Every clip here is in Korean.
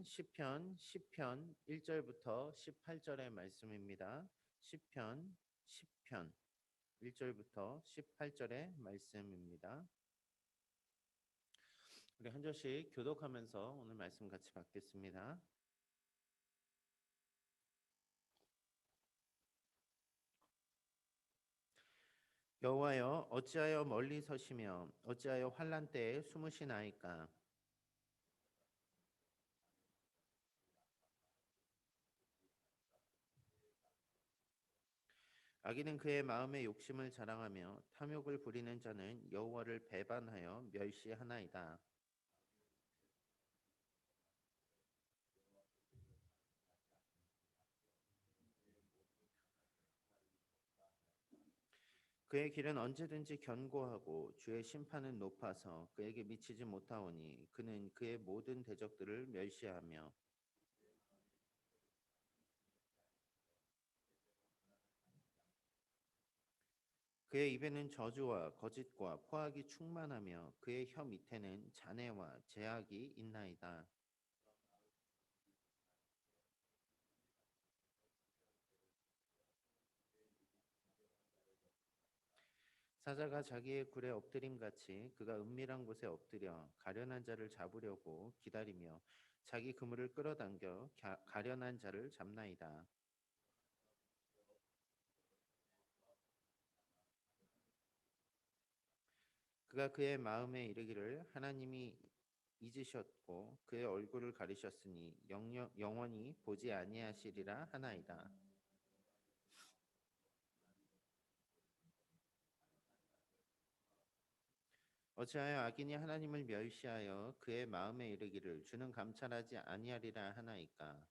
시편 1절부터 18절의 말씀입니다. 시편 1절부터 18절의 말씀입니다. 우리 한 절씩 교독하면서 오늘 말씀 같이 받겠습니다. 여호와여, 어찌하여 멀리 서시며 어찌하여 환난 때에 숨으시나이까? 악인은 그의 마음의 욕심을 자랑하며 탐욕을 부리는 자는 여호와를 배반하여 멸시하나이다. 그의 길은 언제든지 견고하고 주의 심판은 높아서 그에게 미치지 못하오니 그는 그의 모든 대적들을 멸시하며 그의 입에는 저주와 거짓과 포악이 충만하며 그의 혀 밑에는 잔해와 제약이 있나이다. 사자가 자기의 굴에 엎드림 같이 그가 은밀한 곳에 엎드려 가련한 자를 잡으려고 기다리며 자기 그물을 끌어당겨 가련한 자를 잡나이다. 그가 그의 마음에 이르기를 하나님이 잊으셨고 그의 얼굴을 가리셨으니 영원히 보지 아니하시리라 하나이다. 어찌하여 악인이 하나님을 멸시하여 그의 마음에 이르기를 주는 감찰하지 아니하리라 하나이까?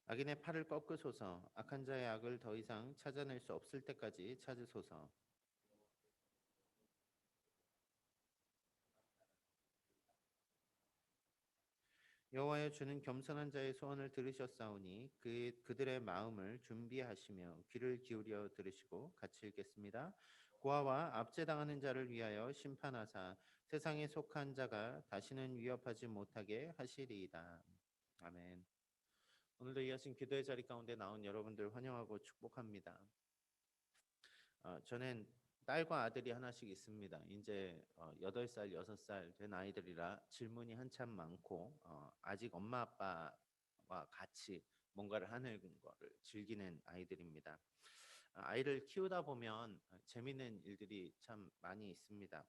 악인의 팔을 꺾으소서. 악한 자의 악을 더 이상 찾아낼 수 없을 때까지 찾으소서. 여호와여, 주는 겸손한 자의 소원을 들으셨사오니 그들의 마음을 준비하시며 귀를 기울여 들으시고 같이 읽겠습니다. 고아와 압제당하는 자를 위하여 심판하사 세상에 속한 자가 다시는 위협하지 못하게 하시리이다. 아멘. 오늘도 이어진 기도의 자리 가운데 나온 여러분들 환영하고 축복합니다. 저는 딸과 아들이 하나씩 있습니다. 이제 8살, 6살 된 아이들이라 질문이 한참 많고 아직 엄마 아빠와 같이 뭔가를 하는 거를 즐기는 아이들입니다. 아이를 키우다 보면 재미있는 일들이 참 많이 있습니다.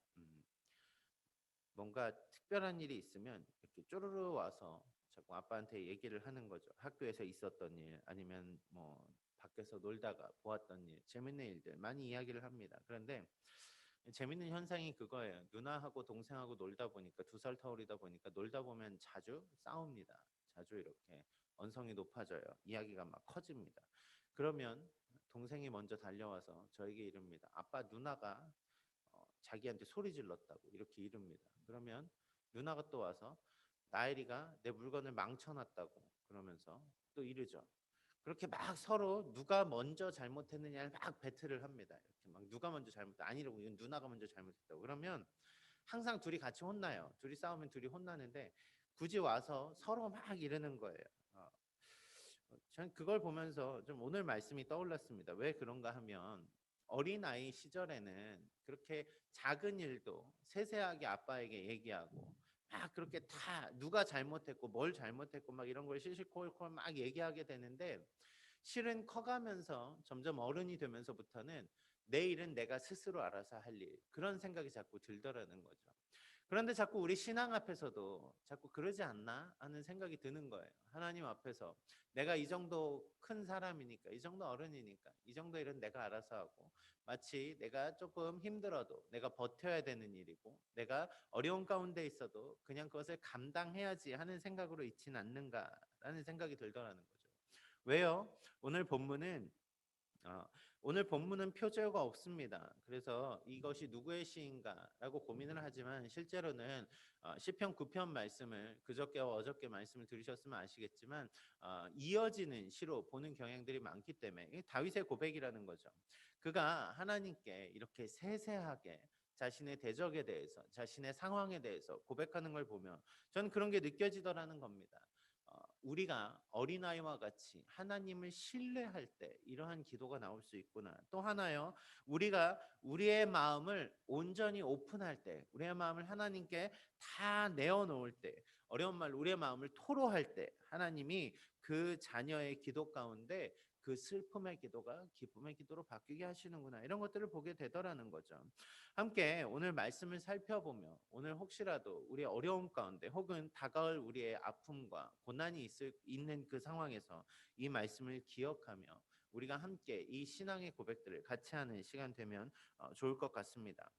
뭔가 특별한 일이 있으면 이렇게 쪼르르 와서 자꾸 아빠한테 얘기를 하는 거죠. 학교에서 있었던 일 아니면 뭐 밖에서 놀다가 보았던 일, 재밌는 일들 많이 이야기를 합니다. 그런데 재밌는 현상이 그거예요. 누나하고 동생하고 놀다 보니까 2살 터울이다 보니까 놀다 보면 자주 싸웁니다. 자주 이렇게 언성이 높아져요. 이야기가 막 커집니다. 그러면 동생이 먼저 달려와서 저에게 이릅니다. 아빠, 누나가 자기한테 소리 질렀다고 이렇게 이릅니다. 그러면 누나가 또 와서 나엘이가 내 물건을 망쳐놨다고 그러면서 또 이르죠. 그렇게 막 서로 누가 먼저 잘못했느냐를 막 배틀을 합니다. 이렇게 막 누가 먼저 잘못했다 아니라고 이건 누나가 먼저 잘못했다고 그러면 항상 둘이 같이 혼나요. 둘이 싸우면 둘이 혼나는데 굳이 와서 서로 막 이러는 거예요. 전 그걸 보면서 좀 오늘 말씀이 떠올랐습니다. 왜 그런가 하면 어린아이 시절에는 그렇게 작은 일도 세세하게 아빠에게 얘기하고 막 그렇게 다 누가 잘못했고 뭘 잘못했고 막 이런 걸 실실콜콜 막 얘기하게 되는데 실은 커가면서 점점 어른이 되면서부터는 내 일은 내가 스스로 알아서 할 일 그런 생각이 자꾸 들더라는 거죠. 그런데 자꾸 우리 신앙 앞에서도 자꾸 그러지 않나 하는 생각이 드는 거예요. 하나님 앞에서 내가 이 정도 큰 사람이니까, 이 정도 어른이니까, 이 정도 일은 내가 알아서 하고 마치 내가 조금 힘들어도 내가 버텨야 되는 일이고 내가 어려운 가운데 있어도 그냥 그것을 감당해야지 하는 생각으로 있지는 않는가라는 생각이 들더라는 거죠. 왜요? 오늘 본문은 오늘 본문은 표제어가 없습니다. 그래서 이것이 누구의 시인가라고 고민을 하지만 실제로는 시편 9편 말씀을 그저께와 어저께 말씀을 들으셨으면 아시겠지만 이어지는 시로 보는 경향들이 많기 때문에 이게 다윗의 고백이라는 거죠. 그가 하나님께 이렇게 세세하게 자신의 대적에 대해서 자신의 상황에 대해서 고백하는 걸 보면 저는 그런 게 느껴지더라는 겁니다. 우리가 어린아이와 같이 하나님을 신뢰할 때 이러한 기도가 나올 수 있구나. 또 하나요. 우리가 우리의 마음을 온전히 오픈할 때, 우리의 마음을 하나님께 다 내어놓을 때, 어려운 말로 우리의 마음을 토로할 때 하나님이 그 자녀의 기도 가운데 그 슬픔의 기도가 기쁨의 기도로 바뀌게 하시는구나. 이런 것들을 보게 되더라는 거죠. 함께 오늘 말씀을 살펴보며 오늘 혹시라도 우리의 어려움 가운데 혹은 다가올 우리의 아픔과 고난이 있는 그 상황에서 이 말씀을 기억하며 우리가 함께 이 신앙의 고백들을 같이 하는 시간 되면 좋을 것 같습니다.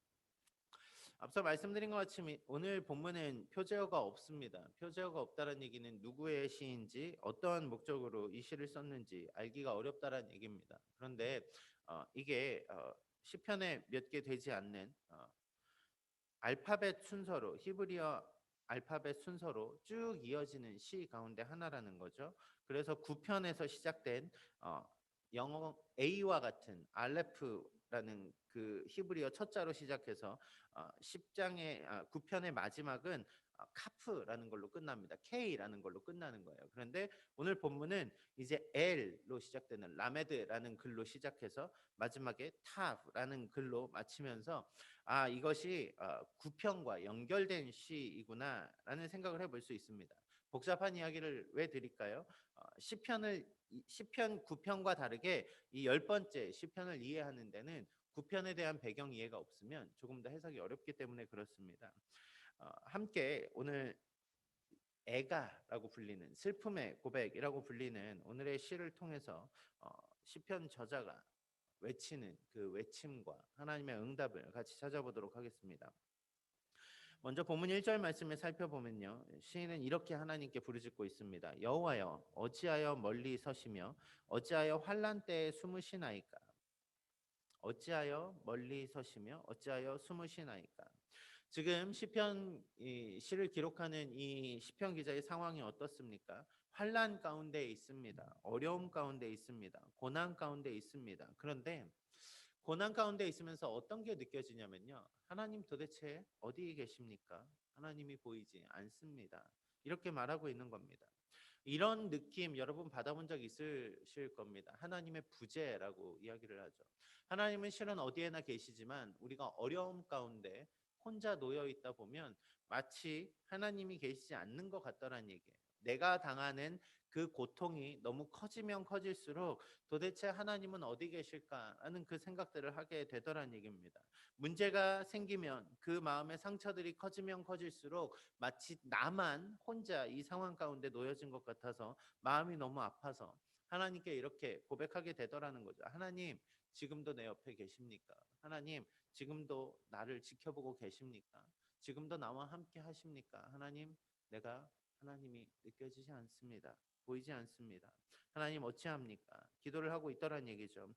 앞서 말씀드린 것 같이 오늘 본문은 표제어가 없습니다. 표제어가 없다는 얘기는 누구의 시인지 어떠한 목적으로 이 시를 썼는지 알기가 어렵다는 얘기입니다. 그런데 이게 시편에 몇 개 되지 않는 알파벳 순서로 히브리어 알파벳 순서로 쭉 이어지는 시 가운데 하나라는 거죠. 그래서 9편에서 시작된 영어 A와 같은 알레프라는 그 히브리어 첫 자로 시작해서 10장의 9편의 마지막은 카프라는 걸로 끝납니다. K라는 걸로 끝나는 거예요. 그런데 오늘 본문은 이제 L로 시작되는 라메드라는 글로 시작해서 마지막에 탑라는 글로 마치면서 이것이 9편과 연결된 시이구나라는 생각을 해볼 수 있습니다. 복잡한 이야기를 왜 드릴까요? 시편 9편과 다르게 이 10번째 시편을 이해하는 데는 9편에 대한 배경 이해가 없으면 조금 더 해석이 어렵기 때문에 그렇습니다. 함께 오늘 애가라고 불리는 슬픔의 고백이라고 불리는 오늘의 시를 통해서 시편 저자가 외치는 그 외침과 하나님의 응답을 같이 찾아보도록 하겠습니다. 먼저 본문 1절 말씀을 살펴보면요. 시인은 이렇게 하나님께 부르짖고 있습니다. 여호와여 어찌하여 멀리 서시며 어찌하여 환난 때에 숨으시나이까. 어찌하여 멀리 서시며 어찌하여 숨으시나이까. 지금 시편 시를 기록하는 이 시편 기자의 상황이 어떻습니까? 환난 가운데 있습니다. 어려움 가운데 있습니다. 고난 가운데 있습니다. 그런데 고난 가운데 있으면서 어떤 게 느껴지냐면요. 하나님 도대체 어디에 계십니까? 하나님이 보이지 않습니다. 이렇게 말하고 있는 겁니다. 이런 느낌 여러분 받아본 적 있으실 겁니다. 하나님의 부재라고 이야기를 하죠. 하나님은 실은 어디에나 계시지만 우리가 어려움 가운데 혼자 놓여 있다 보면 마치 하나님이 계시지 않는 것 같다라는 얘기예요. 내가 당하는 그 고통이 너무 커지면 커질수록 도대체 하나님은 어디 계실까라는 그 생각들을 하게 되더라는 얘기입니다. 문제가 생기면 그 마음의 상처들이 커지면 커질수록 마치 나만 혼자 이 상황 가운데 놓여진 것 같아서 마음이 너무 아파서 하나님께 이렇게 고백하게 되더라는 거죠. 하나님, 지금도 내 옆에 계십니까? 하나님, 지금도 나를 지켜보고 계십니까? 지금도 나와 함께 하십니까? 하나님, 내가 하나님이 느껴지지 않습니다. 보이지 않습니다. 하나님 어찌합니까? 기도를 하고 있더란 얘기죠.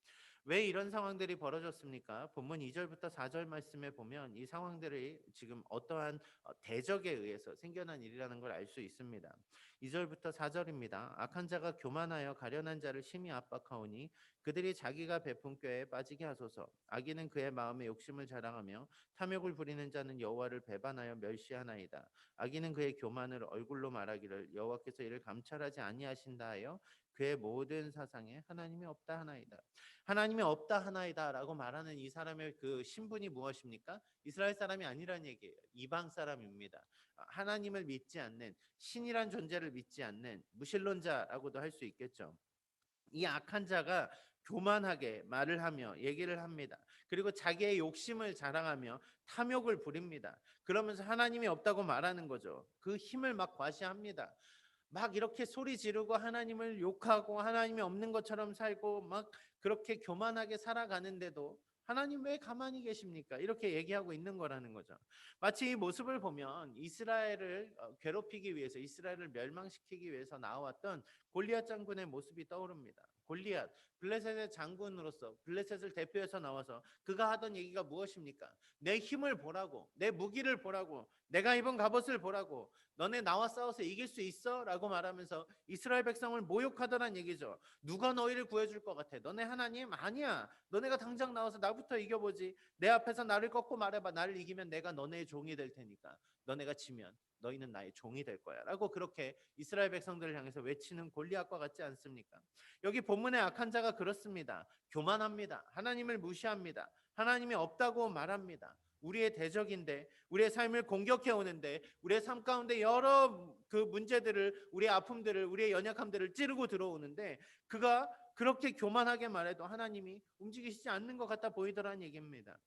왜 이런 상황들이 벌어졌습니까? 본문 2절부터 4절 말씀에 보면 이 상황들이 지금 어떠한 대적에 의해서 생겨난 일이라는 걸 알 수 있습니다. 2절부터 4절입니다. 악한 자가 교만하여 가련한 자를 심히 압박하오니 그들이 자기가 베푼 꾀에 빠지게 하소서. 악인은 그의 마음에 욕심을 자랑하며 탐욕을 부리는 자는 여호와를 배반하여 멸시하나이다. 악인은 그의 교만을 얼굴로 말하기를 여호와께서 이를 감찰하지 아니하신다 하여 그의 모든 사상에 하나님이 없다 하나이다. 하나님이 없다 하나이다라고 말하는 이 사람의 그 신분이 무엇입니까? 이스라엘 사람이 아니란 얘기예요. 이방 사람입니다. 하나님을 믿지 않는 신이란 존재를 믿지 않는 무신론자라고도 할 수 있겠죠. 이 악한 자가 교만하게 말을 하며 얘기를 합니다. 그리고 자기의 욕심을 자랑하며 탐욕을 부립니다. 그러면서 하나님이 없다고 말하는 거죠. 그 힘을 막 과시합니다. 막 이렇게 소리 지르고 하나님을 욕하고 하나님이 없는 것처럼 살고 막 그렇게 교만하게 살아가는데도 하나님 왜 가만히 계십니까? 이렇게 얘기하고 있는 거라는 거죠. 마치 이 모습을 보면 이스라엘을 괴롭히기 위해서 이스라엘을 멸망시키기 위해서 나왔던 골리앗 장군의 모습이 떠오릅니다. 골리앗, 블레셋의 장군으로서 블레셋을 대표해서 나와서 그가 하던 얘기가 무엇입니까? 내 힘을 보라고, 내 무기를 보라고, 내가 입은 갑옷을 보라고, 너네 나와 싸워서 이길 수 있어? 라고 말하면서 이스라엘 백성을 모욕하더란 얘기죠. 누가 너희를 구해줄 것 같아? 너네 하나님? 아니야. 너네가 당장 나와서 나부터 이겨보지. 내 앞에서 나를 꺾고 말해봐. 나를 이기면 내가 너네의 종이 될 테니까. 너네가 지면 너희는 나의 종이 될 거야 라고 그렇게 이스라엘 백성들을 향해서 외치는 골리앗과 같지 않습니까? 여기 본문의 악한 자가 그렇습니다. 교만합니다. 하나님을 무시합니다. 하나님이 없다고 말합니다. 우리의 대적인데, 우리의 삶을 공격해 오는데, 우리의 삶 가운데 여러 그 문제들을, 우리의 아픔들을, 우리의 연약함들을 찌르고 들어오는데, 그가 그렇게 교만하게 말해도 하나님이 움직이시지 않는 것 같아 보이더라는 얘기입니다.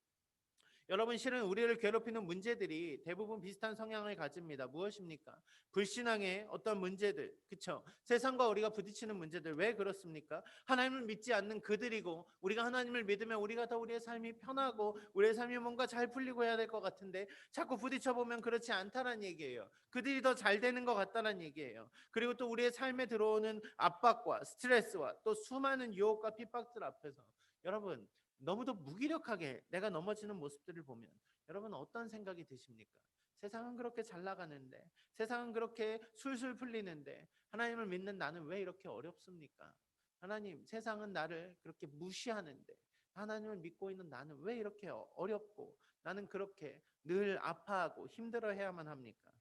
여러분, 실은 우리를 괴롭히는 문제들이 대부분 비슷한 성향을 가집니다. 무엇입니까? 불신앙의 어떤 문제들, 그렇죠? 세상과 우리가 부딪히는 문제들. 왜 그렇습니까? 하나님을 믿지 않는 그들이고, 우리가 하나님을 믿으면 우리가 더 우리의 삶이 편하고 우리의 삶이 뭔가 잘 풀리고 해야 될 것 같은데 자꾸 부딪혀 보면 그렇지 않다는 얘기예요. 그들이 더 잘 되는 것 같다는 얘기예요. 그리고 또 우리의 삶에 들어오는 압박과 스트레스와 또 수많은 유혹과 핍박들 앞에서 여러분, 너무도 무기력하게 내가 넘어지는 모습들을 보면 여러분 어떤 생각이 드십니까? 세상은 그렇게 잘 나가는데, 세상은 그렇게 술술 풀리는데 하나님을 믿는 나는 왜 이렇게 어렵습니까? 하나님, 세상은 나를 그렇게 무시하는데 하나님을 믿고 있는 나는 왜 이렇게 어렵고 나는 그렇게 늘 아파하고 힘들어해야만 합니까?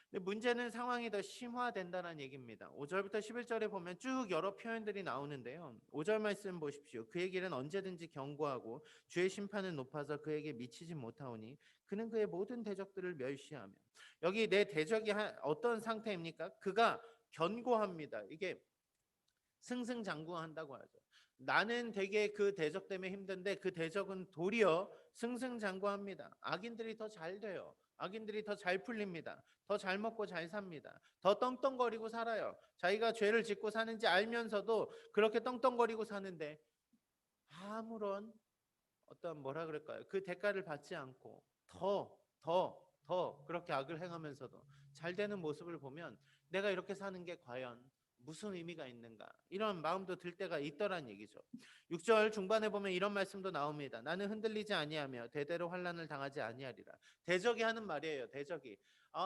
근데 문제는 상황이 더 심화된다는 얘기입니다. 5절부터 11절에 보면 쭉 여러 표현들이 나오는데요. 5절 말씀 보십시오. 그의 길은 언제든지 견고하고 주의 심판은 높아서 그에게 미치지 못하오니 그는 그의 모든 대적들을 멸시하며. 여기 내 대적이 어떤 상태입니까? 그가 견고합니다. 이게 승승장구한다고 하죠. 나는 되게 그 대적 때문에 힘든데 그 대적은 도리어 승승장구합니다. 악인들이 더 잘 돼요. 악인들이 더 잘 풀립니다. 더 잘 먹고 잘 삽니다. 더 떵떵거리고 살아요. 자기가 죄를 짓고 사는지 알면서도 그렇게 떵떵거리고 사는데 아무런 어떤 뭐라 그럴까요? 그 대가를 받지 않고 더 그렇게 악을 행하면서도 잘 되는 모습을 보면 내가 이렇게 사는 게 과연 무슨 의미가 있는가? 이런 마음도 들 때가 있더란 얘기죠. 6절 중반에 보면 이런 말씀도 나옵니다. 나는 흔들리지 아니하며 대대로 환난을 당하지 아니하리라. 대적이 하는 말이에요. 대적이.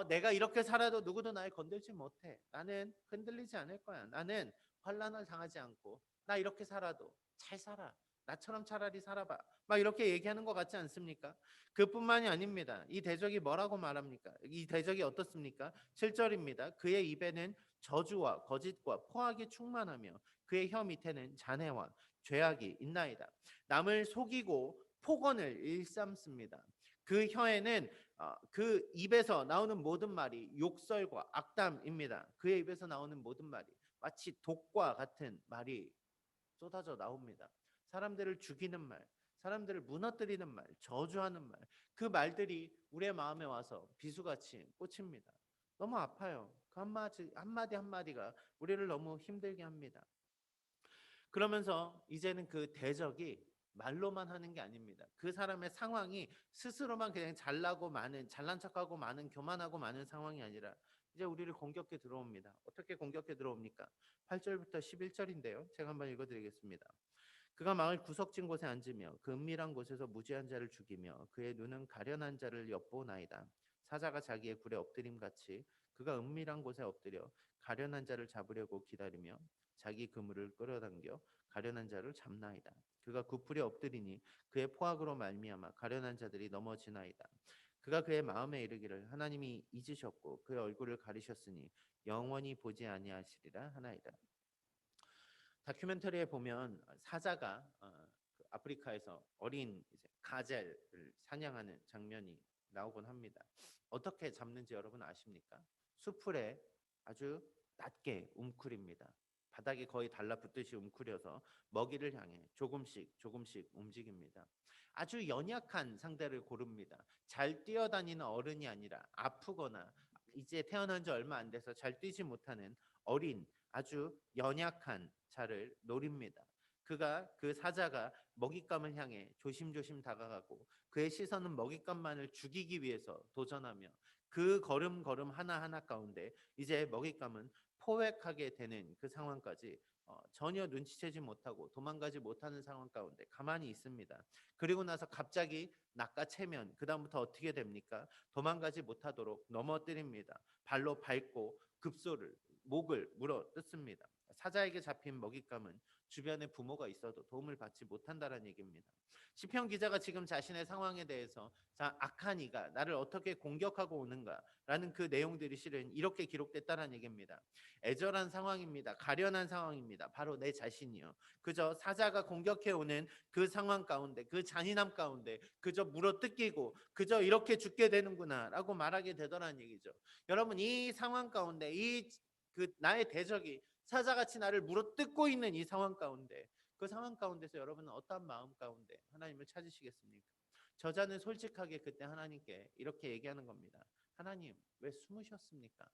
내가 이렇게 살아도 누구도 날 건들지 못해. 나는 흔들리지 않을 거야. 나는 환난을 당하지 않고 나 이렇게 살아도 잘 살아. 나처럼 차라리 살아봐. 막 이렇게 얘기하는 것 같지 않습니까? 그뿐만이 아닙니다. 이 대적이 뭐라고 말합니까? 이 대적이 어떻습니까? 7절입니다. 그의 입에는 저주와 거짓과 포악이 충만하며 그의 혀 밑에는 잔해와 죄악이 있나이다. 남을 속이고 폭언을 일삼습니다. 그 혀에는 그 입에서 나오는 모든 말이 욕설과 악담입니다. 그의 입에서 나오는 모든 말이 마치 독과 같은 말이 쏟아져 나옵니다. 사람들을 죽이는 말, 사람들을 무너뜨리는 말, 저주하는 말, 그 말들이 우리의 마음에 와서 비수같이 꽂힙니다. 너무 아파요. 그 한마디 한마디가 우리를 너무 힘들게 합니다. 그러면서 이제는 그 대적이 말로만 하는 게 아닙니다. 그 사람의 상황이 스스로만 그냥 잘나고 많은, 잘난 척하고 많은, 교만하고 많은 상황이 아니라 이제 우리를 공격해 들어옵니다. 어떻게 공격해 들어옵니까? 8절부터 11절인데요. 제가 한번 읽어드리겠습니다. 그가 마을 구석진 곳에 앉으며 그 은밀한 곳에서 무죄한 자를 죽이며 그의 눈은 가련한 자를 엿보나이다. 사자가 자기의 굴에 엎드림 같이 그가 은밀한 곳에 엎드려 가련한 자를 잡으려고 기다리며 자기 그물을 끌어당겨 가련한 자를 잡나이다. 그가 구풀에 엎드리니 그의 포악으로 말미암아 가련한 자들이 넘어지나이다. 그가 그의 마음에 이르기를 하나님이 잊으셨고 그의 얼굴을 가리셨으니 영원히 보지 아니하시리라 하나이다. 다큐멘터리에 보면 사자가 그 아프리카에서 어린 이제 가젤을 사냥하는 장면이 나오곤 합니다. 어떻게 잡는지 여러분 아십니까? 수풀에 아주 낮게 웅크립니다. 바닥에 거의 달라붙듯이 웅크려서 먹이를 향해 조금씩 조금씩 움직입니다. 아주 연약한 상대를 고릅니다. 잘 뛰어다니는 어른이 아니라 아프거나 이제 태어난 지 얼마 안 돼서 잘 뛰지 못하는 어린 아주 연약한 자를 노립니다. 그 사자가 먹잇감을 향해 조심조심 다가가고 그의 시선은 먹잇감만을 죽이기 위해서 도전하며 그 걸음걸음 하나하나 가운데 이제 먹잇감은 포획하게 되는 그 상황까지 전혀 눈치채지 못하고 도망가지 못하는 상황 가운데 가만히 있습니다. 그리고 나서 갑자기 낚아채면 그다음부터 어떻게 됩니까? 도망가지 못하도록 넘어뜨립니다. 발로 밟고 급소를 목을 물어 뜯습니다. 사자에게 잡힌 먹잇감은 주변에 부모가 있어도 도움을 받지 못한다는 얘기입니다. 시편 기자가 지금 자신의 상황에 대해서 자, 악한 이가 나를 어떻게 공격하고 오는가라는 그 내용들이 실은 이렇게 기록됐다는 얘기입니다. 애절한 상황입니다. 가련한 상황입니다. 바로 내 자신이요. 그저 사자가 공격해 오는 그 상황 가운데, 그 잔인함 가운데 그저 물어뜯기고 그저 이렇게 죽게 되는구나라고 말하게 되더라는 얘기죠. 여러분, 이 상황 가운데 이 그 나의 대적이 사자같이 나를 물어뜯고 있는 이 상황 가운데, 그 상황 가운데서 여러분은 어떠한 마음 가운데 하나님을 찾으시겠습니까? 저자는 솔직하게 그때 하나님께 이렇게 얘기하는 겁니다. 하나님, 왜 숨으셨습니까?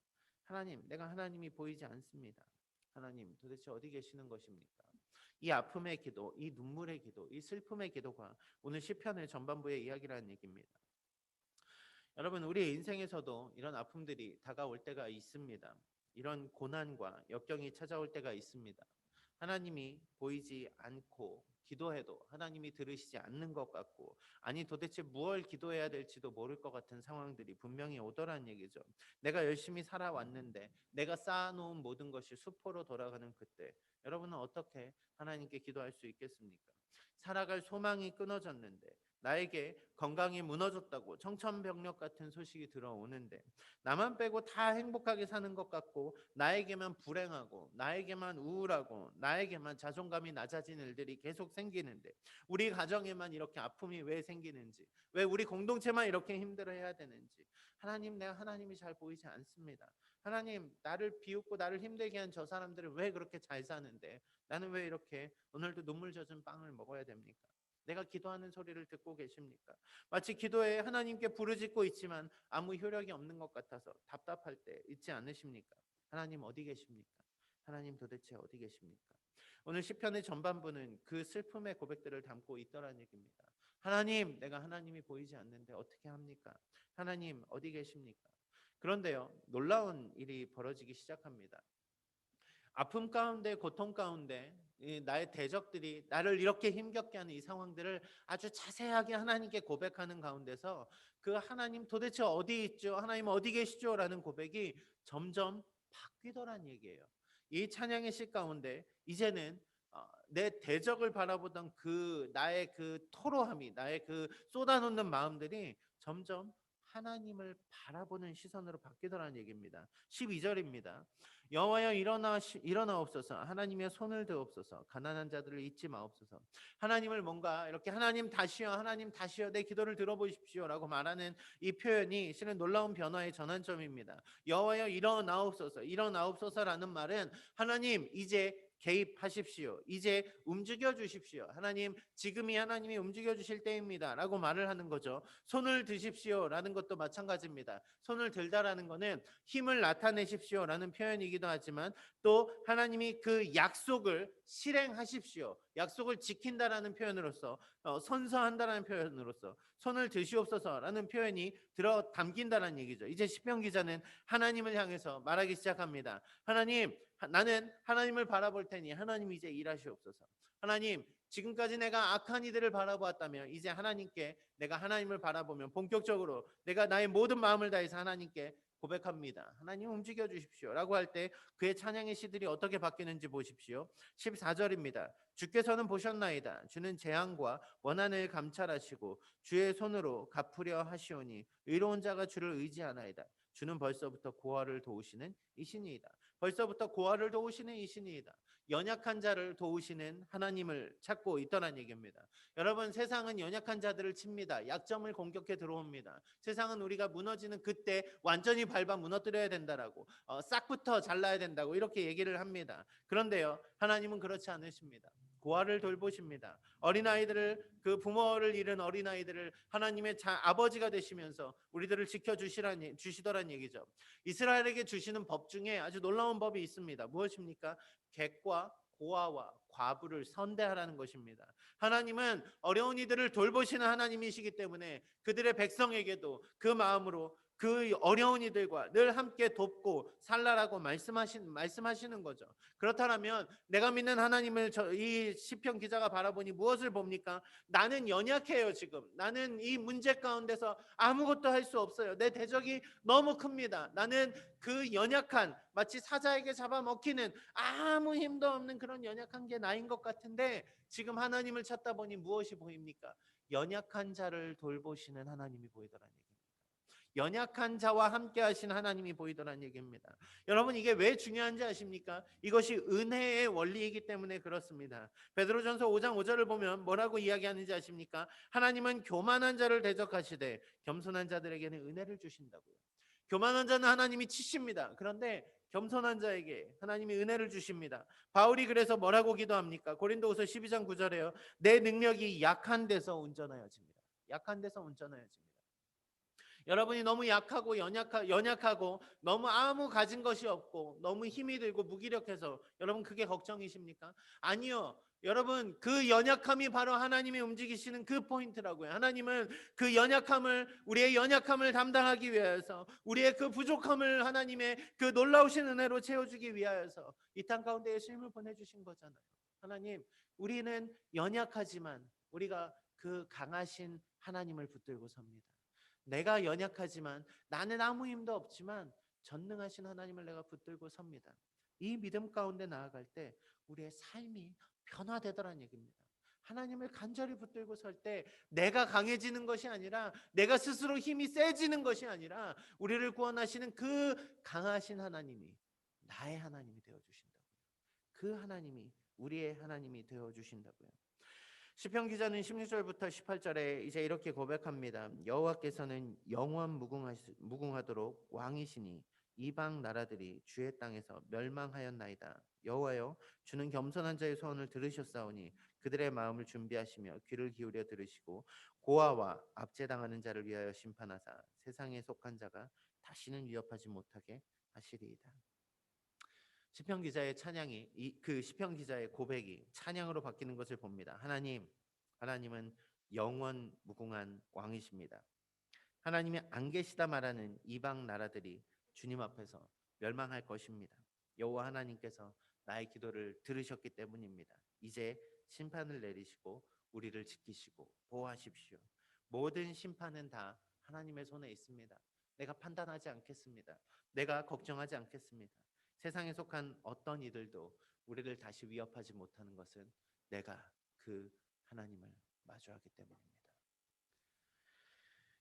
하나님, 내가 하나님이 보이지 않습니다. 하나님, 도대체 어디 계시는 것입니까? 이 아픔의 기도, 이 눈물의 기도, 이 슬픔의 기도가 오늘 시편의 전반부의 이야기라는 얘기입니다. 여러분, 우리 인생에서도 이런 아픔들이 다가올 때가 있습니다. 이런 고난과 역경이 찾아올 때가 있습니다. 하나님이 보이지 않고 기도해도 하나님이 들으시지 않는 것 같고, 아니 도대체 무엇을 기도해야 될지도 모를 것 같은 상황들이 분명히 오더란 얘기죠. 내가 열심히 살아왔는데 내가 쌓아놓은 모든 것이 수포로 돌아가는 그때, 여러분은 어떻게 하나님께 기도할 수 있겠습니까? 살아갈 소망이 끊어졌는데, 나에게 건강이 무너졌다고 청천벽력 같은 소식이 들어오는데, 나만 빼고 다 행복하게 사는 것 같고, 나에게만 불행하고 나에게만 우울하고 나에게만 자존감이 낮아진 일들이 계속 생기는데, 우리 가정에만 이렇게 아픔이 왜 생기는지, 왜 우리 공동체만 이렇게 힘들어해야 되는지, 하나님, 내가 하나님이 잘 보이지 않습니다. 하나님, 나를 비웃고 나를 힘들게 한 저 사람들은 왜 그렇게 잘 사는데 나는 왜 이렇게 오늘도 눈물 젖은 빵을 먹어야 됩니까? 내가 기도하는 소리를 듣고 계십니까? 마치 기도에 하나님께 부르짖고 있지만 아무 효력이 없는 것 같아서 답답할 때 있지 않으십니까? 하나님 어디 계십니까? 하나님 도대체 어디 계십니까? 오늘 시편의 전반부는 그 슬픔의 고백들을 담고 있더라는 얘기입니다. 하나님, 내가 하나님이 보이지 않는데 어떻게 합니까? 하나님 어디 계십니까? 그런데요, 놀라운 일이 벌어지기 시작합니다. 아픔 가운데, 고통 가운데 나의 대적들이 나를 이렇게 힘겹게 하는 이 상황들을 아주 자세하게 하나님께 고백하는 가운데서, 그 하나님 도대체 어디 있죠? 하나님 어디 계시죠? 라는 고백이 점점 바뀌더란 얘기예요. 이 찬양의 시 가운데 이제는 내 대적을 바라보던 그 나의 그 토로함이, 나의 그 쏟아놓는 마음들이 점점 하나님을 바라보는 시선으로 바뀌더라는 얘기입니다. 12절입니다. 여호와여, 일어나옵소서. 하나님의 손을 드옵소서. 가난한 자들을 잊지 마옵소서. 하나님을 뭔가 이렇게 하나님 다시여, 하나님 다시여 내 기도를 들어보십시오라고 말하는 이 표현이 실은 놀라운 변화의 전환점입니다. 여호와여, 일어나옵소서. 일어나옵소서라는 말은 하나님 이제 개입하십시오. 이제 움직여 주십시오. 하나님, 지금이 하나님이 움직여 주실 때입니다 라고 말을 하는 거죠. 손을 드십시오 라는 것도 마찬가지입니다. 손을 들다라는 것은 힘을 나타내십시오 라는 표현이기도 하지만, 또 하나님이 그 약속을 실행하십시오, 약속을 지킨다라는 표현으로서, 선서한다라는 표현으로서 손을 드시옵소서라는 표현이 들어 담긴다는 얘기죠. 이제 시편 기자는 하나님을 향해서 말하기 시작합니다. 하나님, 나는 하나님을 바라볼 테니 하나님 이제 일하시옵소서. 하나님, 지금까지 내가 악한 이들을 바라보았다면 이제 하나님께, 내가 하나님을 바라보면 본격적으로 내가 나의 모든 마음을 다해서 하나님께 고백합니다. 하나님 움직여 주십시오 라고 할 때 그의 찬양의 시들이 어떻게 바뀌는지 보십시오. 14절입니다. 주께서는 보셨나이다. 주는 재앙과 원한을 감찰하시고 주의 손으로 갚으려 하시오니 의로운 자가 주를 의지하나이다. 주는 벌써부터 고아를 도우시는 이신이이다. 벌써부터 고아를 도우시는 이신이이다. 연약한 자를 도우시는 하나님을 찾고 있더란 얘기입니다. 여러분, 세상은 연약한 자들을 칩니다. 약점을 공격해 들어옵니다. 세상은 우리가 무너지는 그때 완전히 밟아 무너뜨려야 된다라고, 싹부터 잘라야 된다고 이렇게 얘기를 합니다. 그런데요, 하나님은 그렇지 않으십니다. 고아를 돌보십니다. 어린아이들을, 그 부모를 잃은 어린아이들을 하나님의 아버지가 되시면서 우리들을 지켜주시더란 얘기죠. 이스라엘에게 주시는 법 중에 아주 놀라운 법이 있습니다. 무엇입니까? 객과 고아와 과부를 선대하라는 것입니다. 하나님은 어려운 이들을 돌보시는 하나님이시기 때문에 그들의 백성에게도 그 마음으로 그 어려운 이들과 늘 함께 돕고 살라라고 말씀하시는 거죠. 그렇다면 내가 믿는 하나님을 이 시편 기자가 바라보니 무엇을 봅니까? 나는 연약해요. 지금 나는 이 문제 가운데서 아무것도 할 수 없어요. 내 대적이 너무 큽니다. 나는 그 연약한, 마치 사자에게 잡아먹히는 아무 힘도 없는 그런 연약한 게 나인 것 같은데, 지금 하나님을 찾다 보니 무엇이 보입니까? 연약한 자를 돌보시는 하나님이 보이더라는 얘기입니다. 연약한 자와 함께 하신 하나님이 보이더란 얘기입니다. 여러분, 이게 왜 중요한지 아십니까? 이것이 은혜의 원리이기 때문에 그렇습니다. 베드로전서 5장 5절을 보면 뭐라고 이야기하는지 아십니까? 하나님은 교만한 자를 대적하시되 겸손한 자들에게는 은혜를 주신다고요. 교만한 자는 하나님이 치십니다. 그런데 겸손한 자에게 하나님이 은혜를 주십니다. 바울이 그래서 뭐라고 기도합니까? 고린도후서 12장 9절에요. 내 능력이 약한 데서 온전하여집니다. 약한 데서 온전하여집니다. 여러분이 너무 약하고 연약하고 너무 아무 가진 것이 없고 너무 힘이 들고 무기력해서 여러분 그게 걱정이십니까? 아니요. 여러분, 그 연약함이 바로 하나님이 움직이시는 그 포인트라고요. 하나님은 그 연약함을, 우리의 연약함을 담당하기 위해서, 우리의 그 부족함을 하나님의 그 놀라우신 은혜로 채워주기 위하여서 이 땅 가운데 예수님을 보내주신 거잖아요. 하나님, 우리는 연약하지만 우리가 그 강하신 하나님을 붙들고 섭니다. 내가 연약하지만, 나는 아무 힘도 없지만 전능하신 하나님을 내가 붙들고 섭니다. 이 믿음 가운데 나아갈 때 우리의 삶이 변화되더란 얘기입니다. 하나님을 간절히 붙들고 설 때 내가 강해지는 것이 아니라, 내가 스스로 힘이 세지는 것이 아니라, 우리를 구원하시는 그 강하신 하나님이 나의 하나님이 되어주신다고요. 그 하나님이 우리의 하나님이 되어주신다고요. 시편 기자는 16절부터 18절에 이제 이렇게 고백합니다. 여호와께서는 영원 무궁하도록 왕이시니 이방 나라들이 주의 땅에서 멸망하였나이다. 여호와여, 주는 겸손한 자의 소원을 들으셨사오니 그들의 마음을 준비하시며 귀를 기울여 들으시고 고아와 압제당하는 자를 위하여 심판하사 세상에 속한 자가 다시는 위협하지 못하게 하시리이다. 시편 기자의 찬양이, 그 시편 기자의 고백이 찬양으로 바뀌는 것을 봅니다. 하나님은 영원 무궁한 왕이십니다. 하나님이 안 계시다 말하는 이방 나라들이 주님 앞에서 멸망할 것입니다. 여호와 하나님께서 나의 기도를 들으셨기 때문입니다. 이제 심판을 내리시고 우리를 지키시고 보호하십시오. 모든 심판은 다 하나님의 손에 있습니다. 내가 판단하지 않겠습니다. 내가 걱정하지 않겠습니다. 세상에 속한 어떤 이들도 우리를 다시 위협하지 못하는 것은 내가 그 하나님을 마주하기 때문입니다.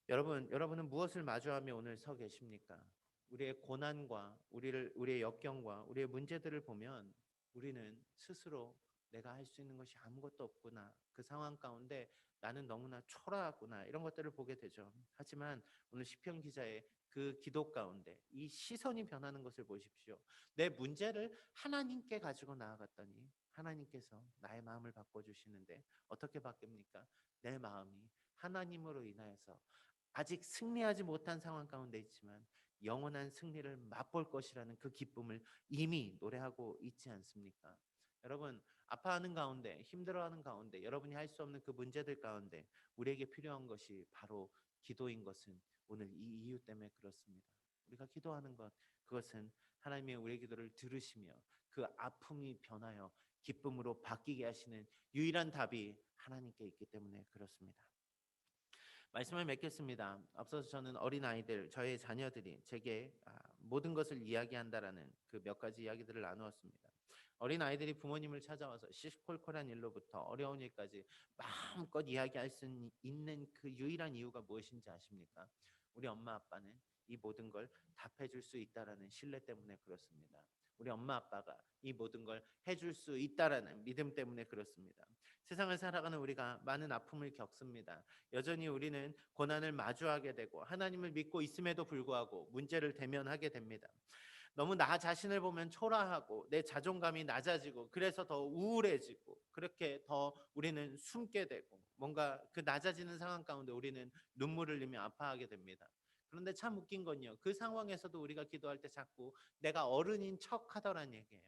여러분은 무엇을 마주하며 오늘 서 계십니까? 우리의 고난과 우리의 역경과 우리의 문제들을 보면 우리는 스스로 내가 할 수 있는 것이 아무것도 없구나, 그 상황 가운데 나는 너무나 초라하구나, 이런 것들을 보게 되죠. 하지만 오늘 시편 기자의 그 기도 가운데 이 시선이 변하는 것을 보십시오. 내 문제를 하나님께 가지고 나아갔더니 하나님께서 나의 마음을 바꿔주시는데, 어떻게 바뀝니까? 내 마음이 하나님으로 인하여서 아직 승리하지 못한 상황 가운데 있지만 영원한 승리를 맛볼 것이라는 그 기쁨을 이미 노래하고 있지 않습니까? 여러분, 아파하는 가운데, 힘들어하는 가운데, 여러분이 할 수 없는 그 문제들 가운데 우리에게 필요한 것이 바로 기도인 것은 오늘 이 이유 때문에 그렇습니다. 우리가 기도하는 것, 그것은 하나님의 우리의 기도를 들으시며 그 아픔이 변하여 기쁨으로 바뀌게 하시는 유일한 답이 하나님께 있기 때문에 그렇습니다. 말씀을 맺겠습니다. 앞서서 저는 어린아이들, 저의 자녀들이 제게 모든 것을 이야기한다라는 그 몇 가지 이야기들을 나누었습니다. 어린아이들이 부모님을 찾아와서 시시콜콜한 일로부터 어려운 일까지 마음껏 이야기할 수 있는 그 유일한 이유가 무엇인지 아십니까? 우리 엄마 아빠는 이 모든 걸 답해줄 수 있다라는 신뢰 때문에 그렇습니다. 우리 엄마 아빠가 이 모든 걸 해줄 수 있다라는 믿음 때문에 그렇습니다. 세상을 살아가는 우리가 많은 아픔을 겪습니다. 여전히 우리는 고난을 마주하게 되고 하나님을 믿고 있음에도 불구하고 문제를 대면하게 됩니다. 너무 나 자신을 보면 초라하고 내 자존감이 낮아지고 그래서 더 우울해지고, 그렇게 더 우리는 숨게 되고, 뭔가 그 낮아지는 상황 가운데 우리는 눈물을 흘리며 아파하게 됩니다. 그런데 참 웃긴 건요, 그 상황에서도 우리가 기도할 때 자꾸 내가 어른인 척 하더란 얘기예요.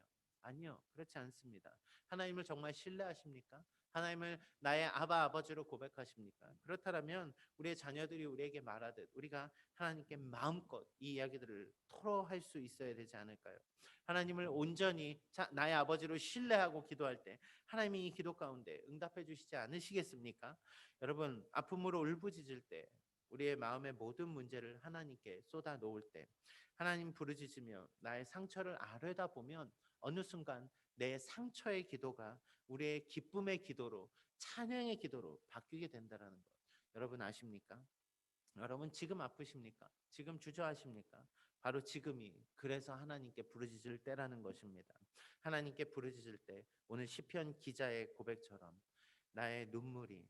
아니요. 그렇지 않습니다. 하나님을 정말 신뢰하십니까? 하나님을 나의 아바 아버지로 고백하십니까? 그렇다면 우리의 자녀들이 우리에게 말하듯 우리가 하나님께 마음껏 이 이야기들을 토로할 수 있어야 되지 않을까요? 하나님을 온전히 나의 아버지로 신뢰하고 기도할 때 하나님이 이 기도 가운데 응답해 주시지 않으시겠습니까? 여러분, 아픔으로 울부짖을 때 우리의 마음의 모든 문제를 하나님께 쏟아 놓을 때 하나님 부르짖으며 나의 상처를 아뢰다 보면 어느 순간 내 상처의 기도가 우리의 기쁨의 기도로 찬양의 기도로 바뀌게 된다라는 것. 여러분 아십니까? 여러분 지금 아프십니까? 지금 주저하십니까? 바로 지금이 그래서 하나님께 부르짖을 때라는 것입니다. 하나님께 부르짖을 때 오늘 시편 기자의 고백처럼 나의 눈물이,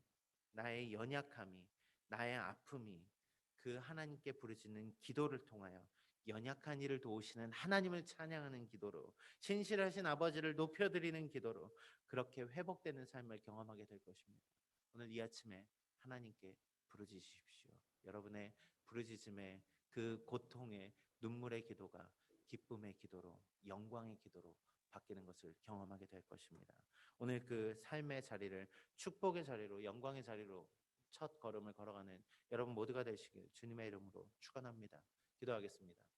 나의 연약함이, 나의 아픔이 그 하나님께 부르짖는 기도를 통하여 연약한 이를 도우시는 하나님을 찬양하는 기도로 신실하신 아버지를 높여드리는 기도로 그렇게 회복되는 삶을 경험하게 될 것입니다. 오늘 이 아침에 하나님께 부르짖으십시오. 여러분의 부르짖음의 그 고통의 눈물의 기도가 기쁨의 기도로 영광의 기도로 바뀌는 것을 경험하게 될 것입니다. 오늘 그 삶의 자리를 축복의 자리로 영광의 자리로 첫 걸음을 걸어가는 여러분 모두가 되시길 주님의 이름으로 축원합니다. 기도하겠습니다.